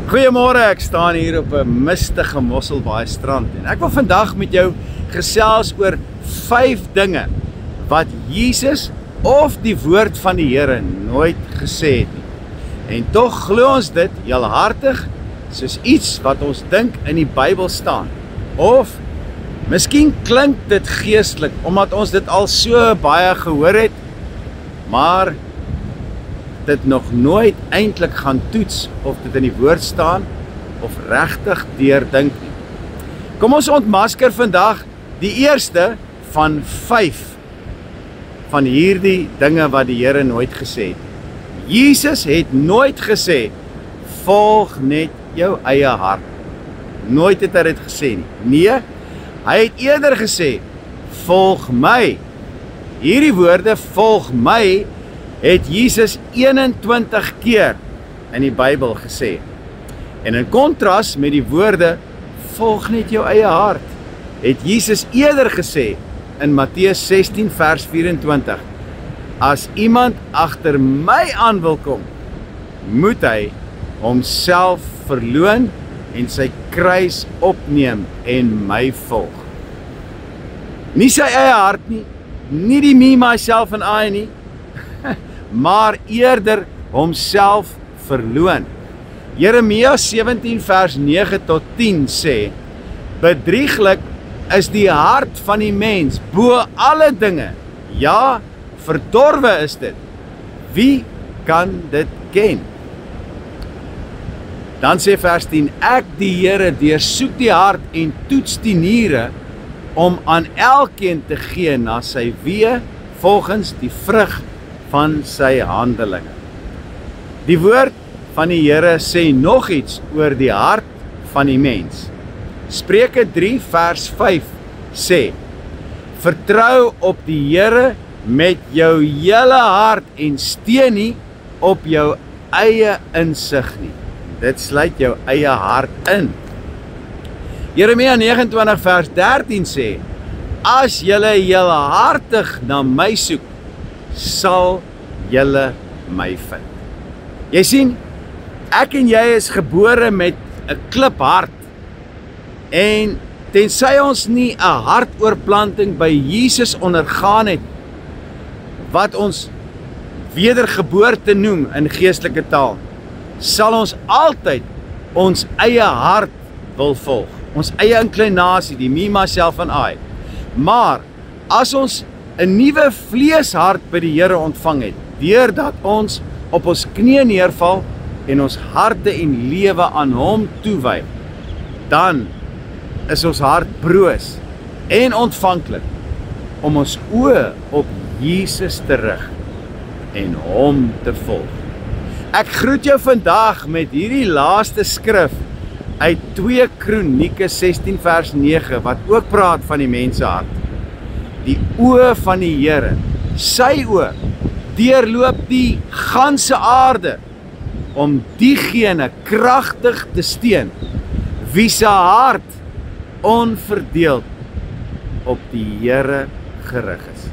Goeiemôre, ek staan hier op 'n mistige Mosselbaai strand en ek wil vandag met jou gesels oor 5 dinge wat Jesus of die woord van die Here nooit gesê het nie. En tog glo ons dit heelhartig soos iets wat ons dink in die Bybel staan. Of miskien klink dit geestelik omdat ons dit al so baie gehoor het, maar dit nog nooit eintlik gaan toets of dit in die woord staan of regtig deurdink nie. Kom ons ontmasker vandag die eerste van 5 van hierdie dinge wat die Here nooit gesê het. Jesus het nooit gesê, volg net jou eie hart. Nooit het hy dit gesê nie. Nee, hy het eerder gesê, volg my. Hierdie woorde, volg my, het Jesus 21 keer in die Bybel gesê. En in kontras met die woorde, volg net jou eie hart, het Jesus eerder gesê in Matteus 16 vers 24, as iemand agter my aan wil kom, moet hy homself verloon en sy kruis opneem en my volg. Nie sy eie hart nie, nie die me, myself en I nie, maar eerder homself verloon. Jeremia 17 vers 9 tot 10 sê, bedrieglik is die hart van die mens bo alle dinge, ja, verdorwe is dit. Wie kan dit ken? Dan sê vers 10, ek die Here deursoek die hart en toets die niere, om aan elkeen te gee na sy weë volgens die vrug van sy handelinge. Die woord van die Here sê nog iets oor die hart van die mens. Spreuke 3 vers 5 sê, vertrou op die Here met jou hele hart en steun nie op jou eie insig nie. Dit sluit jou eie hart in. Jeremia 29 vers 13 sê, as julle heelhartig na my soek, sal julle my vind. Jy sien, ek en jy is gebore met 'n kliphart, en tensy ons nie 'n hartoorplanting by Jesus ondergaan het, wat ons wedergeboorte noem in geestelike taal, sal ons altyd ons eie hart wil volg, ons eie inklinasie, die me, myself en I. Maar as ons 'n nuwe vleeshart by die Here ontvang het, deurdat ons op ons knieë neerval en ons harte en lewe aan hom toewy, dan is ons hart broos en ontvanklik om ons oë op Jesus te rig en hom te volg. Ek groet jou vandag met hierdie laaste skrif uit 2 Kronieke 16 vers 9, wat ook praat van die mensehart. Die oë van die Here, sy oë, deurloop die ganse aarde, om diegene kragtig te steun, wie se hart onverdeeld op die Here gerig is.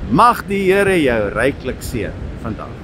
Mag die Here jou ryklik seën vandag.